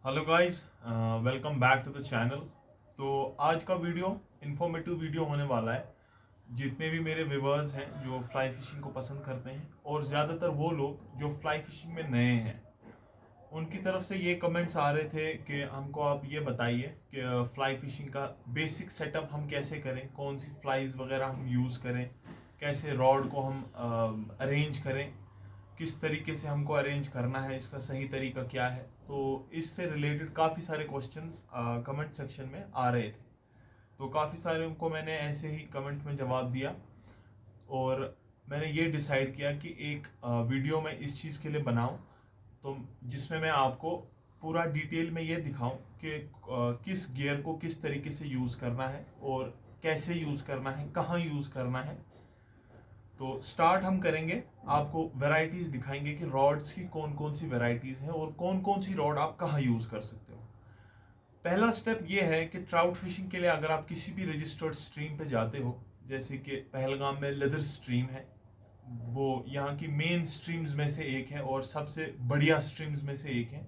Hello guys, welcome back to the channel. तो आज का वीडियो इन्फॉर्मेटिव वीडियो होने वाला है। जितने भी मेरे व्यूअर्स हैं जो फ्लाई फिशिंग को पसंद करते हैं और ज़्यादातर वो लोग जो फ्लाई फिशिंग में नए हैं, उनकी तरफ से ये कमेंट्स आ रहे थे कि हमको आप ये बताइए कि फ्लाई फिशिंग का बेसिक सेटअप हम कैसे करें, कौन सी फ्लाइज वगैरह हम यूज़ करें, कैसे रॉड को हम अरेंज करें, किस तरीके से हमको अरेंज करना है, इसका सही तरीका क्या है। तो इससे रिलेटेड काफ़ी सारे क्वेश्चंस कमेंट सेक्शन में आ रहे थे। तो काफ़ी सारे उनको मैंने ऐसे ही कमेंट में जवाब दिया और मैंने ये डिसाइड किया कि एक वीडियो मैं इस चीज़ के लिए बनाऊं, तो जिसमें मैं आपको पूरा डिटेल में ये दिखाऊं कि किस गियर को किस तरीके से यूज़ करना है और कैसे यूज़ करना है, कहाँ यूज़ करना है। तो स्टार्ट हम करेंगे, आपको वैरायटीज दिखाएंगे कि रॉड्स की कौन कौन सी वैरायटीज हैं और कौन कौन सी रॉड आप कहाँ यूज कर सकते हो। पहला स्टेप ये है कि ट्राउट फिशिंग के लिए अगर आप किसी भी रजिस्टर्ड स्ट्रीम पे जाते हो, जैसे कि पहलगाम में लेदर स्ट्रीम है, वो यहाँ की मेन स्ट्रीम्स में से एक है और सबसे बढ़िया स्ट्रीम्स में से एक है।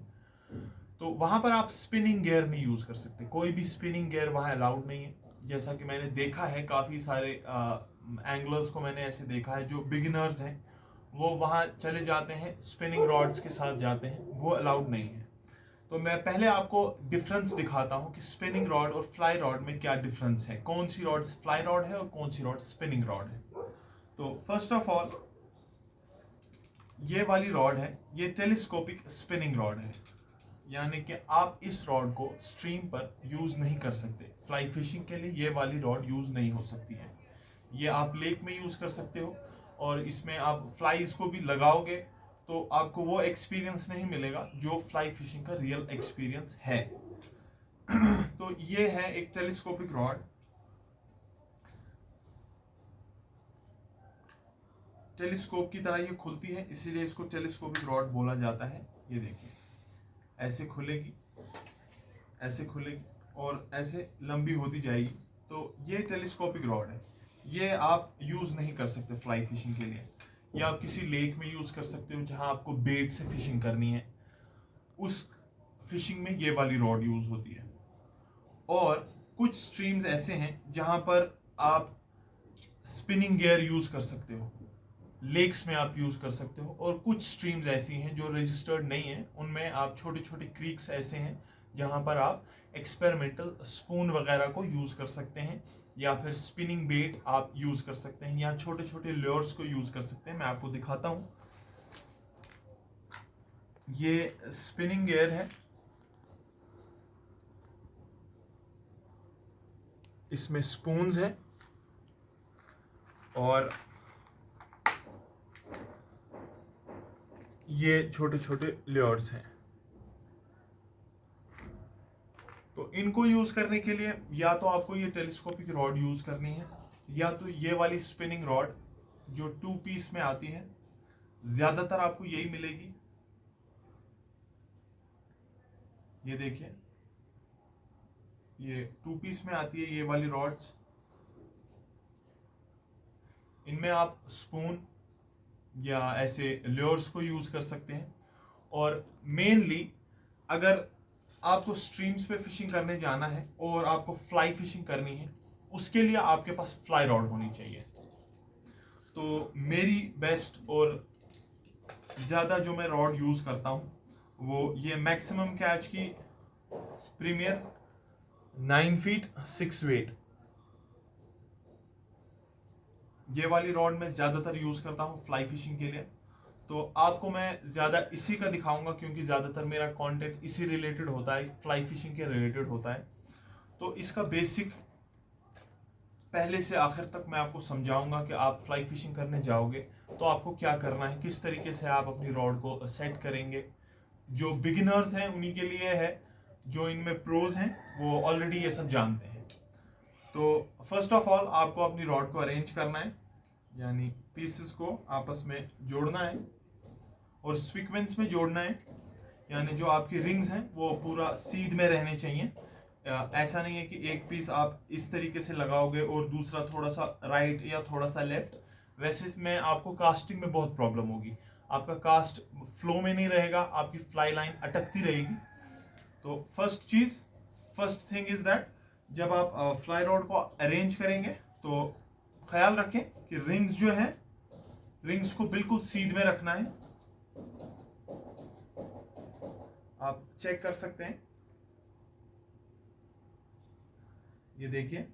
तो वहां पर आप स्पिनिंग गियर नहीं यूज कर सकते, कोई भी स्पिनिंग गियर वहां अलाउड नहीं है। जैसा कि मैंने देखा है, काफी सारे एंगलर्स को मैंने ऐसे देखा है जो बिगिनर्स हैं, वो वहां चले जाते हैं, स्पिनिंग रॉड्स के साथ जाते हैं, वो अलाउड नहीं है। तो मैं पहले आपको डिफरेंस दिखाता हूं कि स्पिनिंग रॉड और फ्लाई रॉड में क्या डिफरेंस है, कौन सी रॉड फ्लाई रॉड है और कौन सी रॉड स्पिनिंग रॉड है। तो फर्स्ट ऑफ ऑल, ये वाली रॉड है, ये टेलीस्कोपिक स्पिनिंग रॉड है, यानी कि आप इस रॉड को स्ट्रीम पर यूज नहीं कर सकते। फ्लाई फिशिंग के लिए ये वाली रॉड यूज नहीं हो सकती है। ये आप लेक में यूज कर सकते हो और इसमें आप फ्लाइज को भी लगाओगे तो आपको वो एक्सपीरियंस नहीं मिलेगा जो फ्लाई फिशिंग का रियल एक्सपीरियंस है। तो ये है एक टेलीस्कोपिक रॉड। टेलीस्कोप की तरह ये खुलती है, इसीलिए इसको टेलीस्कोपिक रॉड बोला जाता है। ये देखिए, ऐसे खुलेगी, ऐसे खुलेगी और ऐसे लंबी होती जाएगी। तो ये टेलीस्कोपिक रॉड है, ये आप यूज नहीं कर सकते फ्लाई फिशिंग के लिए। या आप किसी लेक में यूज कर सकते हो जहां आपको बेट से फिशिंग करनी है, उस फिशिंग में ये वाली रॉड यूज होती है। और कुछ स्ट्रीम्स ऐसे हैं जहां पर आप स्पिनिंग गियर यूज कर सकते हो, लेक्स में आप यूज कर सकते हो। और कुछ स्ट्रीम्स ऐसी हैं जो रजिस्टर्ड नहीं है, उनमें आप छोटे छोटे क्रीक्स ऐसे हैं जहां पर आप एक्सपेरिमेंटल स्पून वगैरह को यूज कर सकते हैं, या फिर स्पिनिंग बेट आप यूज कर सकते हैं, या छोटे छोटे ल्योर्स को यूज कर सकते हैं। मैं आपको दिखाता हूं, ये स्पिनिंग गियर है, इसमें स्पून्स हैं और ये छोटे छोटे ल्योर्स हैं। तो इनको यूज करने के लिए या तो आपको ये टेलीस्कोपिक रॉड यूज करनी है, या तो ये वाली स्पिनिंग रॉड जो 2 पीस में आती है, ज्यादातर आपको यही मिलेगी। ये देखिए, ये 2 पीस में आती है ये वाली रॉड्स। इनमें आप स्पून या ऐसे ल्योर्स को यूज कर सकते हैं। और मेनली अगर आपको स्ट्रीम्स पे फिशिंग करने जाना है और आपको फ्लाई फिशिंग करनी है, उसके लिए आपके पास फ्लाई रॉड होनी चाहिए। तो मेरी बेस्ट और ज़्यादा जो मैं रॉड यूज़ करता हूँ वो ये मैक्सिमम कैच की प्रीमियर 9 फीट 6 वेट, ये वाली रॉड मैं ज़्यादातर यूज़ करता हूँ फ्लाई फिशिंग के लिए। तो आपको मैं ज़्यादा इसी का दिखाऊंगा क्योंकि ज़्यादातर मेरा कंटेंट इसी रिलेटेड होता है, फ्लाई फिशिंग के रिलेटेड होता है। तो इसका बेसिक पहले से आखिर तक मैं आपको समझाऊंगा कि आप फ्लाई फिशिंग करने जाओगे तो आपको क्या करना है, किस तरीके से आप अपनी रॉड को सेट करेंगे। जो बिगिनर्स हैं उन्हीं के लिए है, जो इनमें प्रोज हैं वो ऑलरेडी ये सब जानते हैं। तो फर्स्ट ऑफ ऑल आपको अपनी रॉड को अरेंज करना है, यानी पीसेस को आपस में जोड़ना है और सीक्वेंस में जोड़ना है। यानी जो आपकी रिंग्स हैं वो पूरा सीध में रहने चाहिए। ऐसा नहीं है कि एक पीस आप इस तरीके से लगाओगे और दूसरा थोड़ा सा राइट या थोड़ा सा लेफ्ट, वैसे में आपको कास्टिंग में बहुत प्रॉब्लम होगी, आपका कास्ट फ्लो में नहीं रहेगा, आपकी फ्लाई लाइन अटकती रहेगी। तो फर्स्ट थिंग इज दैट जब आप फ्लाई रॉड को अरेंज करेंगे तो ख्याल रखें कि रिंग्स जो है, रिंग्स को बिल्कुल सीध में रखना है। आप चेक कर सकते हैं, ये देखिए,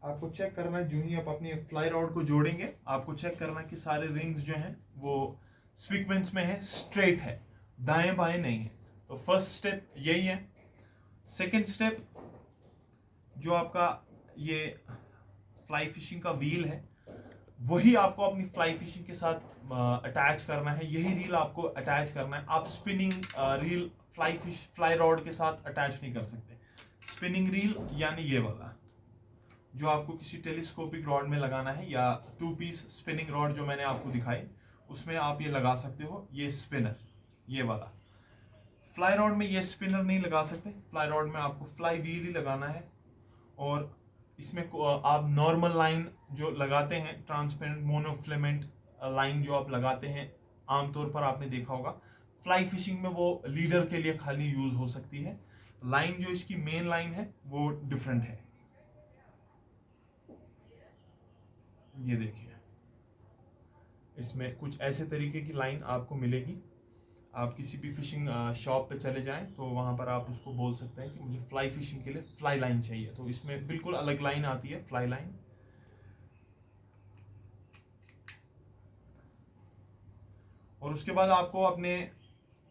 आपको चेक करना है जो ही आप अपनी फ्लाई रॉड को जोड़ेंगे, आपको चेक करना है कि सारे रिंग्स जो हैं वो सीक्वेंस में है, स्ट्रेट है, दाएं बाएं नहीं है। तो फर्स्ट स्टेप यही है। सेकंड स्टेप, जो आपका ये फ्लाई फिशिंग का व्हील है, वही आपको अपनी फ्लाई फिशिंग के साथ अटैच करना है। यही रील आपको अटैच करना है। आप स्पिनिंग रील फ्लाई रॉड के साथ अटैच नहीं कर सकते। स्पिनिंग रील यानी ये वाला जो आपको किसी टेलीस्कोपिक रॉड में लगाना है, या 2 पीस स्पिनिंग रॉड जो मैंने आपको दिखाई, उसमें आप ये लगा सकते हो। ये स्पिनर, ये वाला। फ्लाई रॉड में ये स्पिनर नहीं लगा सकते। फ्लाई रॉड में आपको फ्लाई व्हील ही लगाना है। और इसमें आप नॉर्मल लाइन जो लगाते हैं, ट्रांसपेरेंट मोनोफिलामेंट लाइन जो आप लगाते हैं, आमतौर पर आपने देखा होगा फ्लाई फिशिंग में, वो लीडर के लिए खाली यूज हो सकती है। लाइन जो इसकी मेन लाइन है वो डिफरेंट है। ये देखिए, इसमें कुछ ऐसे तरीके की लाइन आपको मिलेगी। आप किसी भी फिशिंग शॉप पे चले जाएं तो वहां पर आप उसको बोल सकते हैं कि मुझे फ्लाई फिशिंग के लिए फ्लाई लाइन चाहिए, तो इसमें बिल्कुल अलग लाइन आती है, फ्लाई लाइन। और उसके बाद आपको अपने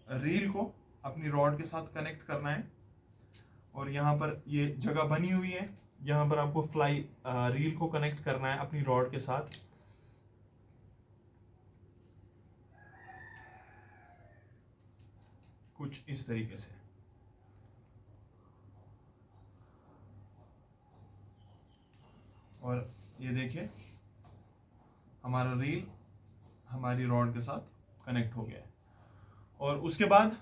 रील को अपनी रॉड के साथ कनेक्ट करना है। और यहाँ पर ये जगह बनी हुई है, यहाँ पर आपको फ्लाई रील को कनेक्ट करना है अपनी रॉड के साथ। कुछ इस तरीके से। और ये देखिए, हमारा रील हमारी रॉड के साथ कनेक्ट हो गया है। और उसके बाद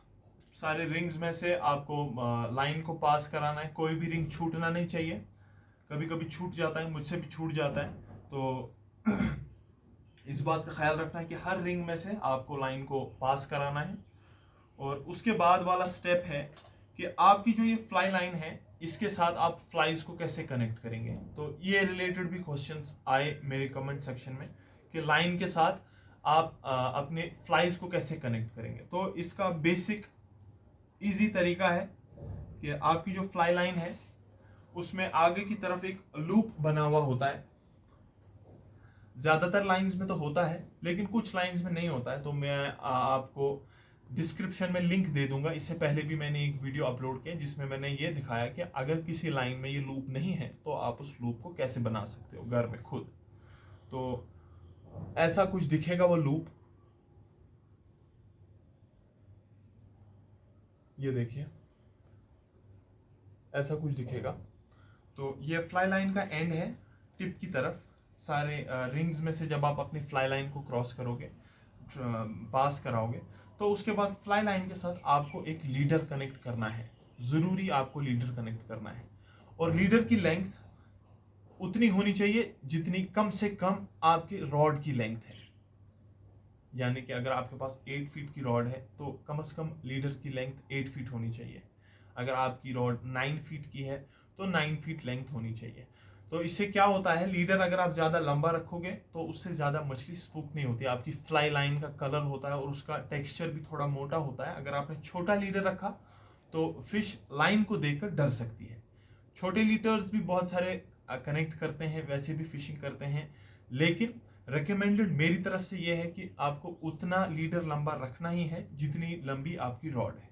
सारे रिंग्स में से आपको लाइन को पास कराना है। कोई भी रिंग छूटना नहीं चाहिए। कभी कभी छूट जाता है, मुझसे भी छूट जाता है, तो इस बात का ख्याल रखना है कि हर रिंग में से आपको लाइन को पास कराना है। और उसके बाद वाला स्टेप है कि आपकी जो ये फ्लाई लाइन है, इसके साथ आप फ्लाइज को कैसे कनेक्ट करेंगे। तो ये रिलेटेड भी क्वेश्चंस आए मेरे कमेंट सेक्शन में कि लाइन के साथ आप अपने फ्लाइज को कैसे कनेक्ट करेंगे। तो इसका बेसिक इजी तरीका है कि आपकी जो फ्लाई लाइन है उसमें आगे की तरफ एक लूप बना हुआ होता है। ज्यादातर लाइंस में तो होता है, लेकिन कुछ लाइंस में नहीं होता है। तो मैं आपको डिस्क्रिप्शन में लिंक दे दूंगा। इससे पहले भी मैंने एक वीडियो अपलोड किया जिसमें मैंने ये दिखाया कि अगर किसी लाइन में ये लूप नहीं है तो आप उस लूप को कैसे बना सकते हो घर में खुद। तो ऐसा कुछ दिखेगा वो लूप, ये देखिए, ऐसा कुछ दिखेगा। तो ये फ्लाई लाइन का एंड है, टिप की तरफ। सारे रिंग्स में से जब आप अपनी फ्लाई लाइन को क्रॉस करोगे, पास कराओगे, तो उसके बाद फ्लाई लाइन के साथ आपको एक लीडर कनेक्ट करना है। जरूरी आपको लीडर कनेक्ट करना है। और लीडर की लेंथ उतनी होनी चाहिए जितनी कम से कम आपकी रॉड की लेंथ है। यानी कि अगर आपके पास 8 फीट की रॉड है तो कम से कम लीडर की लेंथ 8 फीट होनी चाहिए। अगर आपकी रॉड 9 फीट की है तो 9 फीट लेंथ होनी चाहिए। तो इससे क्या होता है, लीडर अगर आप ज्यादा लंबा रखोगे तो उससे ज्यादा मछली स्पूक नहीं होती। आपकी फ्लाई लाइन का कलर होता है और उसका टेक्सचर भी थोड़ा मोटा होता है। अगर आपने छोटा लीडर रखा तो फिश लाइन को देखकर डर सकती है। छोटे लीडर्स भी बहुत सारे कनेक्ट करते हैं, वैसे भी फिशिंग करते हैं, लेकिन रिकमेंडेड मेरी तरफ से यह है कि आपको उतना लीडर लंबा रखना ही है जितनी लंबी आपकी रॉड है।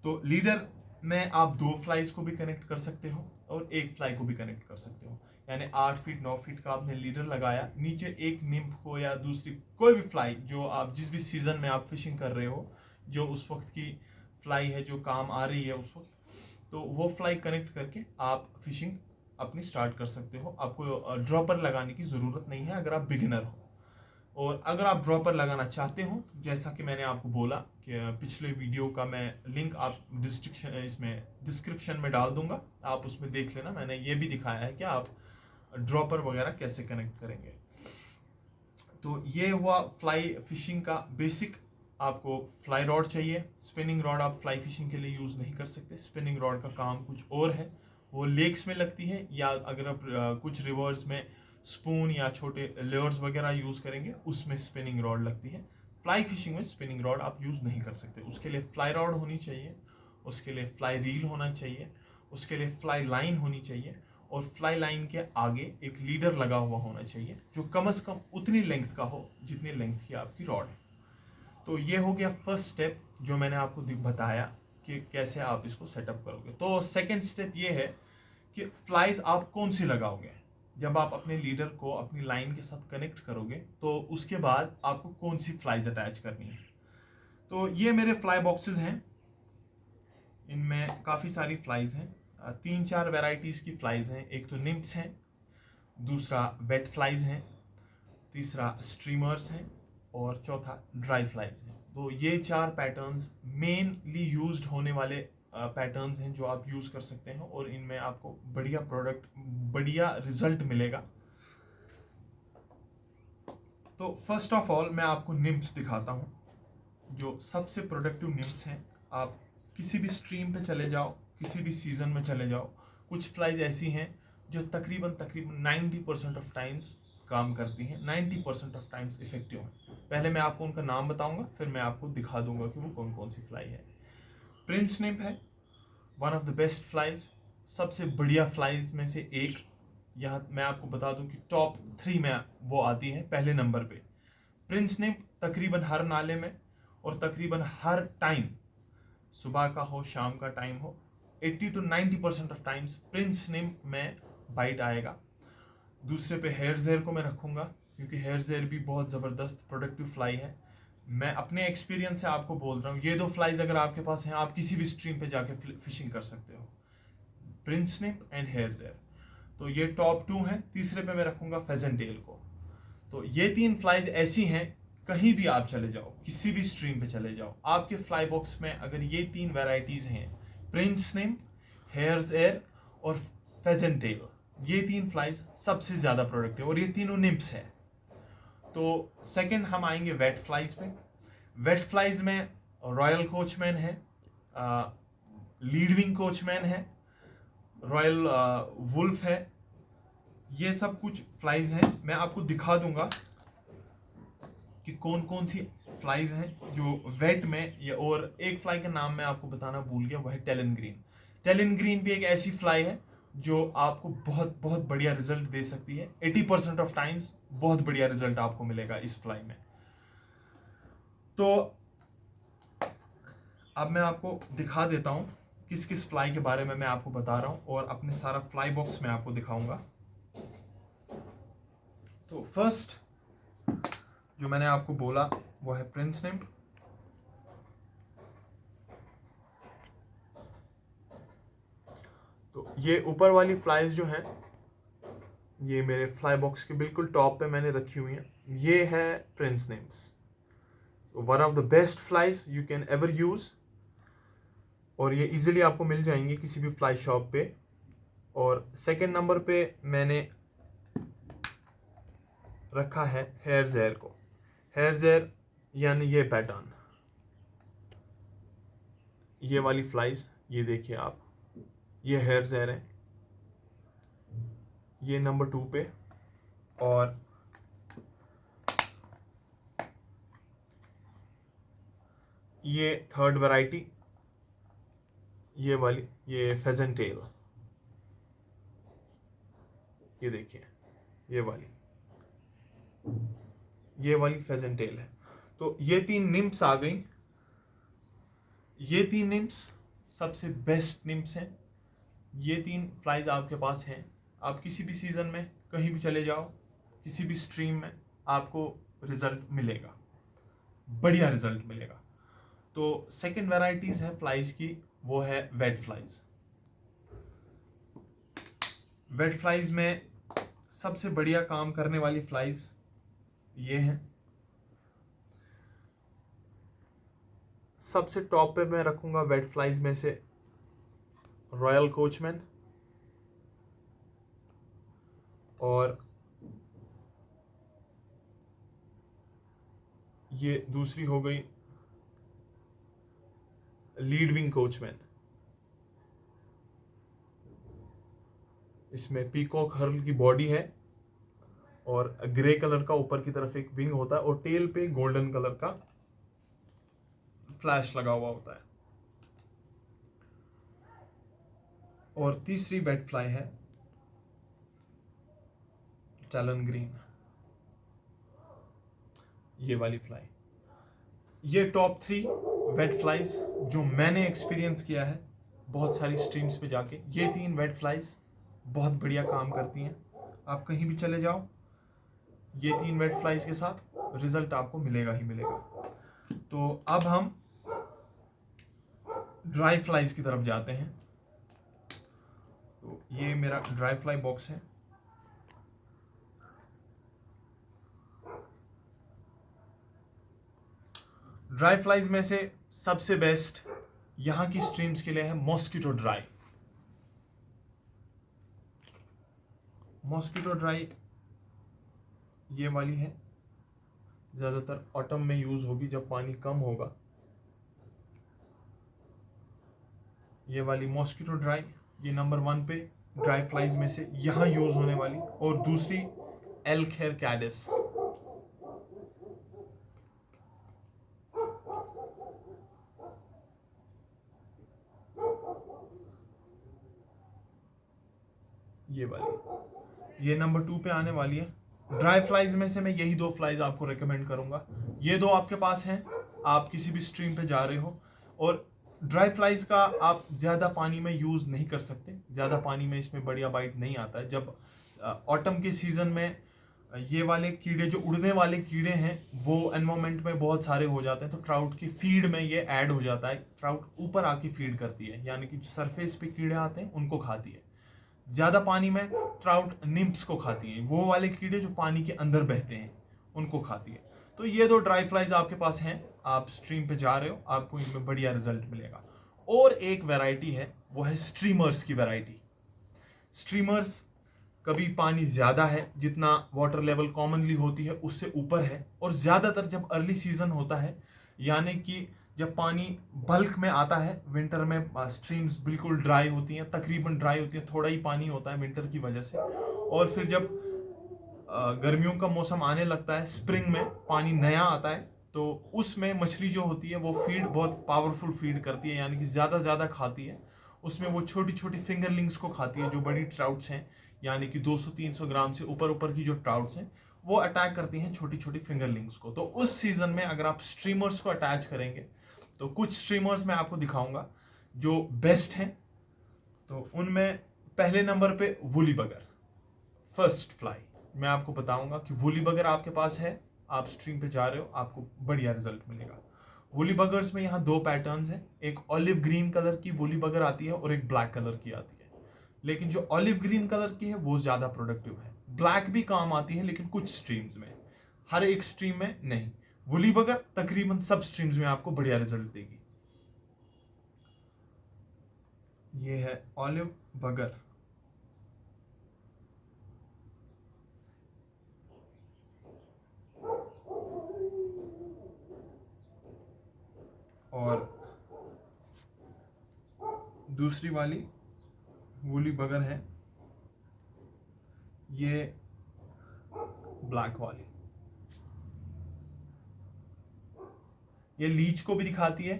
तो लीडर में आप 2 फ्लाइज को भी कनेक्ट कर सकते हो और 1 फ्लाई को भी कनेक्ट कर सकते हो। यानी 8 फीट 9 फीट का आपने लीडर लगाया, नीचे एक निम्फ को या दूसरी कोई भी फ्लाई जो आप जिस भी सीजन में आप फिशिंग कर रहे हो, जो उस वक्त की फ्लाई है जो काम आ रही है उस वक्त, तो वो फ्लाई कनेक्ट करके आप फिशिंग अपनी स्टार्ट कर सकते हो। आपको ड्रॉपर लगाने की ज़रूरत नहीं है अगर आप बिगिनर हो। और अगर आप ड्रॉपर लगाना चाहते हो, जैसा कि मैंने आपको बोला कि पिछले वीडियो का मैं लिंक आप डिस्क्रिप्शन में डाल दूंगा, आप उसमें देख लेना। मैंने ये भी दिखाया है कि आप ड्रॉपर वगैरह कैसे कनेक्ट करेंगे। तो ये हुआ फ्लाई फिशिंग का बेसिक आपको फ्लाई रॉड चाहिए। स्पिनिंग रॉड आप फ्लाई फिशिंग के लिए यूज़ नहीं कर सकते। स्पिनिंग रॉड का काम कुछ और है, वो लेक्स में लगती है, या अगर आप कुछ रिवर्स में स्पून या छोटे लेयर्स वगैरह यूज़ करेंगे उसमें स्पिनिंग रॉड लगती है। फ्लाई फिशिंग में स्पिनिंग रॉड आप यूज़ नहीं कर सकते। उसके लिए फ्लाई रॉड होनी चाहिए, उसके लिए फ्लाई रील होना चाहिए, उसके लिए फ्लाई लाइन होनी चाहिए, और फ्लाई लाइन के आगे एक लीडर लगा हुआ होना चाहिए जो कम से कम उतनी लेंथ का हो जितनी लेंथ की आपकी रॉड है। तो ये हो गया फर्स्ट स्टेप जो मैंने आपको बताया कि कैसे आप इसको सेटअप करोगे। तो सेकंड स्टेप ये है कि फ्लाइज आप कौन सी लगाओगे। जब आप अपने लीडर को अपनी लाइन के साथ कनेक्ट करोगे तो उसके बाद आपको कौन सी फ्लाइज अटैच करनी है। तो ये मेरे फ्लाई बॉक्सेस हैं, इनमें काफ़ी सारी फ्लाइज हैं। 3-4 वेराइटीज़ की फ्लाइज हैं। एक तो निम्प्स हैं, दूसरा वेट फ्लाइज हैं, तीसरा स्ट्रीमर्स हैं, और चौथा ड्राई फ्लाइज हैं। तो ये 4 पैटर्न्स मेनली यूज्ड होने वाले पैटर्न्स हैं जो आप यूज़ कर सकते हैं, और इनमें आपको बढ़िया प्रोडक्ट, बढ़िया रिजल्ट मिलेगा। तो फर्स्ट ऑफ ऑल मैं आपको निम्प्स दिखाता हूँ, जो सबसे प्रोडक्टिव निम्प्स हैं। आप किसी भी स्ट्रीम पे चले जाओ, किसी भी सीजन में चले जाओ, कुछ फ्लाइज ऐसी हैं जो तकरीबन 90% ऑफ टाइम्स काम करती हैं, 90% ऑफ टाइम्स इफेक्टिव हैं। पहले मैं आपको उनका नाम बताऊंगा, फिर मैं आपको दिखा दूंगा कि वो कौन कौन सी फ्लाई है। प्रिंस निम्प है one of the best flies, सबसे बढ़िया फ्लाइज में से एक। यहाँ मैं आपको बता दूं कि टॉप 3 में वो आती है, पहले नंबर पे प्रिंस निम्प। तकरीबन हर नाले में और तकरीबन हर टाइम, सुबह का हो शाम का टाइम हो, 80 to 90% ऑफ टाइम्स प्रिंस निम्प में बाइट आएगा। दूसरे पे हेयर जेयर को मैं रखूंगा, क्योंकि हेयर जेयर भी बहुत ज़बरदस्त प्रोडक्टिव फ्लाई है। मैं अपने एक्सपीरियंस से आपको बोल रहा हूँ, ये 2 फ्लाइज अगर आपके पास हैं, आप किसी भी स्ट्रीम पे जाके फिशिंग कर सकते हो, prince nymph and hare's ear. तो ये टॉप 2 हैं। तीसरे पे मैं रखूंगा फेजेंट टेल को। तो ये 3 फ्लाइज ऐसी हैं, कहीं भी आप चले जाओ, किसी भी स्ट्रीम पे चले जाओ, आपके फ्लाई बॉक्स में अगर ये 3 वेराइटीज हैं, प्रिंस निम्प, हेयर्स एयर और फेजेंट टेल, ये 3 फ्लाइज सबसे ज्यादा प्रोडक्टिव, और ये तीनों निम्प्स हैं। तो सेकंड हम आएंगे वेट फ्लाइज पे। वेट फ्लाइज में रॉयल कोचमैन है, लीडविंग कोचमैन है, रॉयल वुल्फ है, ये सब कुछ फ्लाइज हैं। मैं आपको दिखा दूंगा कि कौन कौन सी फ्लाइज हैं जो वेट में, या और एक फ्लाई का नाम मैं आपको बताना भूल गया, वह है टेलन ग्रीन। टेलन ग्रीन भी एक ऐसी फ्लाई है जो आपको बहुत बहुत बढ़िया रिजल्ट दे सकती है। 80% ऑफ टाइम्स बहुत बढ़िया रिजल्ट आपको मिलेगा इस फ्लाई में। तो अब मैं आपको दिखा देता हूं किस किस फ्लाई के बारे में मैं आपको बता रहा हूं, और अपने सारा फ्लाई बॉक्स में आपको दिखाऊंगा। तो फर्स्ट जो मैंने आपको बोला वो है प्रिंस निम्प। तो ये ऊपर वाली फ्लाइज जो हैं, ये मेरे फ्लाई बॉक्स के बिल्कुल टॉप पे मैंने रखी हुई हैं। ये है Prince nymphs, one of the best flies you can ever use, और ये इजीली आपको मिल जाएंगे किसी भी फ्लाई शॉप पे। और सेकंड नंबर पे मैंने रखा है हेयर जेयर को। हेयर जेयर यानी ये पैटर्न, ये वाली फ्लाइज, ये देखिए आप, ये हेयर जेयर है, ये नंबर 2 पे। और ये थर्ड वैरायटी, ये वाली, ये फेजेंट टेल, ये देखिए, ये वाली फेजेंट टेल है। तो ये 3 निम्प्स आ गई। ये 3 निम्प्स सबसे बेस्ट निम्प्स हैं। ये 3 फ्लाइज आपके पास हैं, आप किसी भी सीजन में कहीं भी चले जाओ, किसी भी स्ट्रीम में आपको रिजल्ट मिलेगा, बढ़िया रिजल्ट मिलेगा। तो सेकंड वैरायटीज है फ्लाइज की, वो है वेट फ्लाइज। वेट फ्लाइज में सबसे बढ़िया काम करने वाली फ्लाइज ये हैं। सबसे टॉप पे मैं रखूंगा वेट फ्लाइज में से रॉयल कोचमैन, और ये दूसरी हो गई लीड विंग कोचमैन। इसमें पीकॉक हर्ल की बॉडी है और ग्रे कलर का ऊपर की तरफ एक विंग होता है और टेल पे गोल्डन कलर का फ्लैश लगा हुआ होता है। और तीसरी वेट फ्लाई है टैलन ग्रीन, ये वाली फ्लाई। ये टॉप 3 वेट फ्लाइज जो मैंने एक्सपीरियंस किया है बहुत सारी स्ट्रीम्स पे जाके। ये 3 वेट फ्लाइज बहुत बढ़िया काम करती हैं। आप कहीं भी चले जाओ, ये 3 वेट फ्लाइज के साथ रिजल्ट आपको मिलेगा ही मिलेगा। तो अब हम ड्राई फ्लाइज की तरफ जाते हैं। तो ये मेरा ड्राई फ्लाई बॉक्स है। ड्राई फ्लाइज में से सबसे बेस्ट यहां की स्ट्रीम्स के लिए है मॉस्किटो ड्राई। मॉस्किटो ड्राई ये वाली है, ज्यादातर ऑटम में यूज होगी जब पानी कम होगा। ये वाली मॉस्किटो ड्राई ये नंबर 1 पे ड्राई फ्लाइज में से यहां यूज होने वाली। और दूसरी एल्क हेयर कैडिस। ये वाली ये नंबर 2 पे आने वाली है। ड्राई फ्लाइज में से मैं यही 2 फ्लाइज आपको रेकमेंड करूंगा। ये 2 आपके पास हैं, आप किसी भी स्ट्रीम पे जा रहे हो। और ड्राई फ्लाइज का आप ज़्यादा पानी में यूज़ नहीं कर सकते, ज़्यादा पानी में इसमें बढ़िया बाइट नहीं आता है। जब ऑटम के सीज़न में ये वाले कीड़े जो उड़ने वाले कीड़े हैं वो एनवायरमेंट में बहुत सारे हो जाते हैं, तो ट्राउट की फीड में ये ऐड हो जाता है। ट्राउट ऊपर आके फीड करती है, यानी कि जो सरफेस पे कीड़े आते हैं उनको खाती है। ज़्यादा पानी में ट्राउट निम्प्स को खाती हैं, वो वाले कीड़े जो पानी के अंदर बहते हैं उनको खाती है। तो ये 2 ड्राई फ्लाइज आपके पास हैं, आप स्ट्रीम पे जा रहे हो, आपको इनमें बढ़िया रिजल्ट मिलेगा। और एक वैरायटी है, वो है स्ट्रीमर्स की वैरायटी। स्ट्रीमर्स कभी पानी ज़्यादा है, जितना वाटर लेवल कॉमनली होती है उससे ऊपर है। और ज़्यादातर जब अर्ली सीजन होता है, यानी कि जब पानी बल्क में आता है विंटर में, स्ट्रीम्स बिल्कुल ड्राई होती हैं, तकरीबन ड्राई होती हैं, थोड़ा ही पानी होता है विंटर की वजह से। और फिर जब गर्मियों का मौसम आने लगता है, स्प्रिंग में पानी नया आता है, तो उसमें मछली जो होती है वो फीड बहुत पावरफुल फीड करती है, यानी कि ज़्यादा खाती है। उसमें वो छोटी छोटी फिंगरलिंग्स को खाती है। जो बड़ी ट्राउट्स हैं, यानी कि 200-300 ग्राम से ऊपर की जो ट्राउट्स हैं, वो अटैक करती हैं छोटी छोटी फिंगरलिंग्स को। तो उस सीजन में अगर आप स्ट्रीमर्स को अटैच करेंगे, तो कुछ स्ट्रीमर्स मैं आपको दिखाऊंगा जो बेस्ट हैं। तो उनमें पहले नंबर पे वुली बगर, फर्स्ट फ्लाई। मैं आपको बताऊंगा कि वुली बगर आपके पास है, आप स्ट्रीम पे जा रहे हो, आपको बढ़िया रिजल्ट मिलेगा। वुली बगर्स में यहाँ 2 पैटर्न्स हैं, एक ऑलिव ग्रीन कलर की वुली बगर आती है और एक ब्लैक कलर की आती है। लेकिन जो ऑलिव ग्रीन कलर की है वो ज़्यादा प्रोडक्टिव है। ब्लैक भी काम आती है लेकिन कुछ स्ट्रीम्स में, हर एक स्ट्रीम में नहीं। वुली बगर तकरीबन सब स्ट्रीम्स में आपको बढ़िया रिजल्ट देगी। ये है ऑलिव बगर। और दूसरी वाली वुली बगर है ये ब्लैक वाली। ये लीच को भी दिखाती है,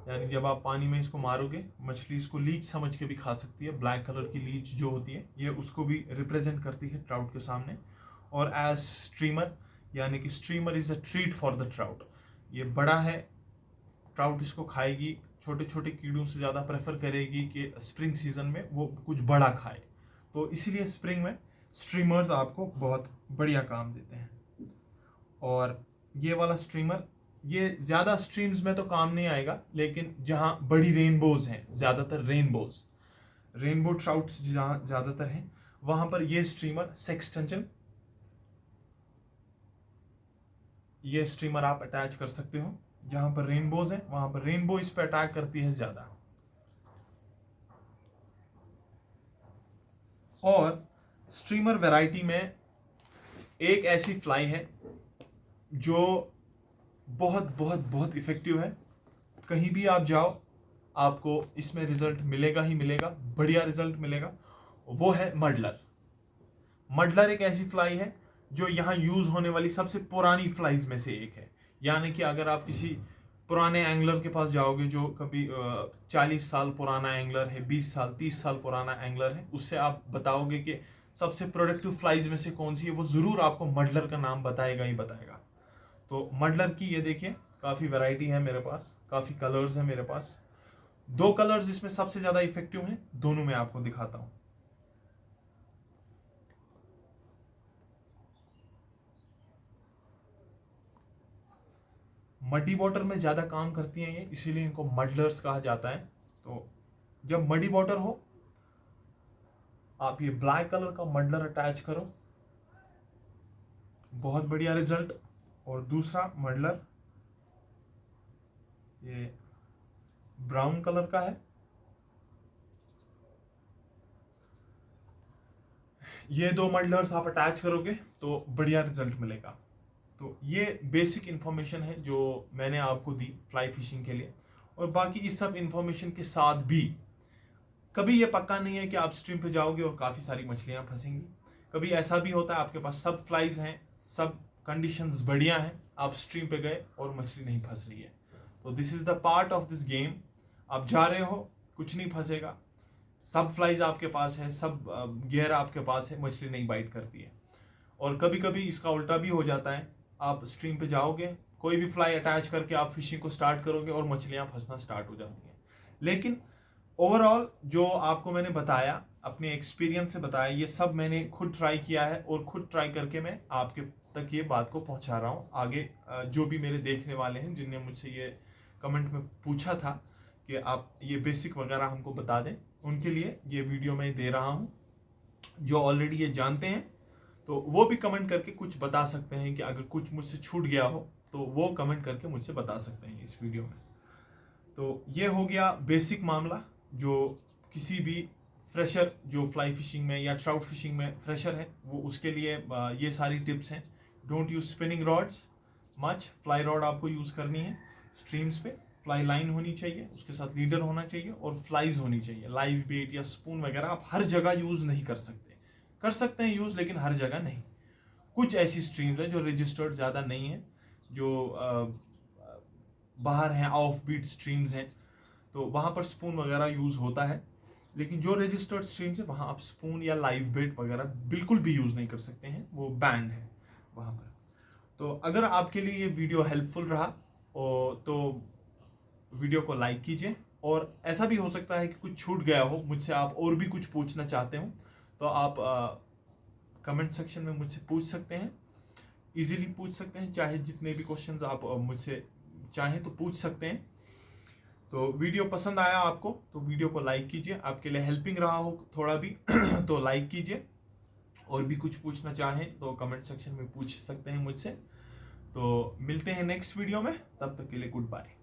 यानी जब आप पानी में इसको मारोगे, मछली इसको लीच समझ के भी खा सकती है। ब्लैक कलर की लीच जो होती है ये उसको भी रिप्रेजेंट करती है ट्राउट के सामने। और एज स्ट्रीमर, यानी कि streamer is a treat for the trout. ये बड़ा है, ट्राउट इसको खाएगी, छोटे छोटे कीड़ों से ज़्यादा प्रेफर करेगी कि स्प्रिंग सीजन में वो कुछ बड़ा खाए। तो इसीलिए स्प्रिंग में स्ट्रीमर्स आपको बहुत बढ़िया काम देते हैं। और ये वाला स्ट्रीमर ये ज़्यादा स्ट्रीम्स में तो काम नहीं आएगा, लेकिन जहाँ बड़ी रेनबोज हैं, ज़्यादातर रेनबो ट्राउट्स जहाँ ज़्यादातर हैं, वहाँ पर ये स्ट्रीमर सेक्सटेंशन, ये स्ट्रीमर आप अटैच कर सकते हो। जहाँ पर रेनबोज हैं वहाँ पर रेनबो इस पर अटैक करती है ज़्यादा। और स्ट्रीमर वैरायटी में एक ऐसी फ्लाई है जो बहुत बहुत बहुत इफेक्टिव है। कहीं भी आप जाओ, आपको इसमें रिजल्ट मिलेगा ही मिलेगा, बढ़िया रिजल्ट मिलेगा, वो है मडलर। मडलर एक ऐसी फ्लाई है जो यहाँ यूज होने वाली सबसे पुरानी फ्लाइज में से एक है। यानी कि अगर आप किसी पुराने एंगलर के पास जाओगे जो कभी 40 साल पुराना एंगलर है, 20 साल 30 साल पुराना एंगलर है, उससे आप बताओगे कि सबसे प्रोडक्टिव फ्लाइज में से कौन सी है, वो जरूर आपको मडलर का नाम बताएगा ही बताएगा। तो मडलर की ये देखिए काफी वैरायटी है मेरे पास, काफी कलर्स है मेरे पास। 2 कलर्स इसमें सबसे ज्यादा इफेक्टिव हैं, दोनों मैं आपको दिखाता हूं। मडी वाटर में ज्यादा काम करती हैं ये, इसीलिए इनको मडलर्स कहा जाता है। तो जब मडी वाटर हो, आप ये ब्लैक कलर का मडलर अटैच करो, बहुत बढ़िया रिजल्ट। और दूसरा मडलर ये ब्राउन कलर का है, ये 2 मडलर्स आप अटैच करोगे तो बढ़िया रिजल्ट मिलेगा। तो ये बेसिक इंफॉर्मेशन है जो मैंने आपको दी फ्लाई फिशिंग के लिए। और बाकी इस सब इंफॉर्मेशन के साथ भी कभी ये पक्का नहीं है कि आप स्ट्रीम पे जाओगे और काफ़ी सारी मछलियां फंसेंगी। कभी ऐसा भी होता है आपके पास सब फ्लाइज हैं, सब कंडीशंस बढ़िया हैं, आप स्ट्रीम पे गए और मछली नहीं फंस रही है। तो this is the part of this game. आप जा रहे हो, कुछ नहीं फंसेगा, सब फ्लाइज आपके पास है, सब गियर आपके पास है, मछली नहीं बाइट करती है। और कभी कभी इसका उल्टा भी हो जाता है, आप स्ट्रीम पे जाओगे, कोई भी फ्लाई अटैच करके आप फिशिंग को स्टार्ट करोगे और मछलियां फंसना स्टार्ट हो जाती हैं। लेकिन ओवरऑल जो आपको मैंने बताया, अपने एक्सपीरियंस से बताया, ये सब मैंने खुद ट्राई किया है और खुद ट्राई करके मैं आपके तक ये बात को पहुंचा रहा हूँ। आगे जो भी मेरे देखने वाले हैं जिनने मुझसे ये कमेंट में पूछा था कि आप ये बेसिक वगैरह हमको बता दें, उनके लिए ये वीडियो मैं दे रहा हूँ। जो ऑलरेडी ये जानते हैं तो वो भी कमेंट करके कुछ बता सकते हैं कि अगर कुछ मुझसे छूट गया हो तो वो कमेंट करके मुझसे बता सकते हैं इस वीडियो में। तो ये हो गया बेसिक मामला, जो किसी भी फ्रेशर जो फ्लाई फिशिंग में या ट्राउट फिशिंग में फ्रेशर है वो उसके लिए ये सारी टिप्स हैं। Don't use spinning rods much, fly rod आपको यूज करनी है स्ट्रीम्स पे, फ्लाई लाइन होनी चाहिए, उसके साथ लीडर होना चाहिए और फ्लाइज होनी चाहिए। लाइव बेट या स्पून वगैरह आप हर जगह यूज नहीं कर सकते, कर सकते हैं यूज लेकिन हर जगह नहीं। कुछ ऐसी स्ट्रीम्स है जो रजिस्टर्ड ज्यादा नहीं है, जो बाहर हैं, ऑफ बीट स्ट्रीम्स हैं, तो वहां पर स्पून वगैरह यूज होता है। लेकिन जो रजिस्टर्ड स्ट्रीम्स है वहां आप स्पून या लाइव बेट वगैरह बिल्कुल भी यूज नहीं कर सकते हैं, वो बैंड है वहां पर। तो अगर आपके लिए ये वीडियो हेल्पफुल रहा तो वीडियो को लाइक कीजिए। और ऐसा भी हो सकता है कि कुछ छूट गया हो, मुझसे आप और भी कुछ पूछना चाहते हो तो आप कमेंट सेक्शन में मुझसे पूछ सकते हैं, इजीली पूछ सकते हैं, चाहे जितने भी क्वेश्चंस आप मुझसे चाहें तो पूछ सकते हैं। तो वीडियो पसंद आया आपको तो वीडियो को लाइक कीजिए, आपके लिए हेल्पिंग रहा हो थोड़ा भी तो लाइक कीजिए। और भी कुछ पूछना चाहें तो कमेंट सेक्शन में पूछ सकते हैं मुझसे। तो मिलते हैं नेक्स्ट वीडियो में, तब तक के लिए गुड बाय।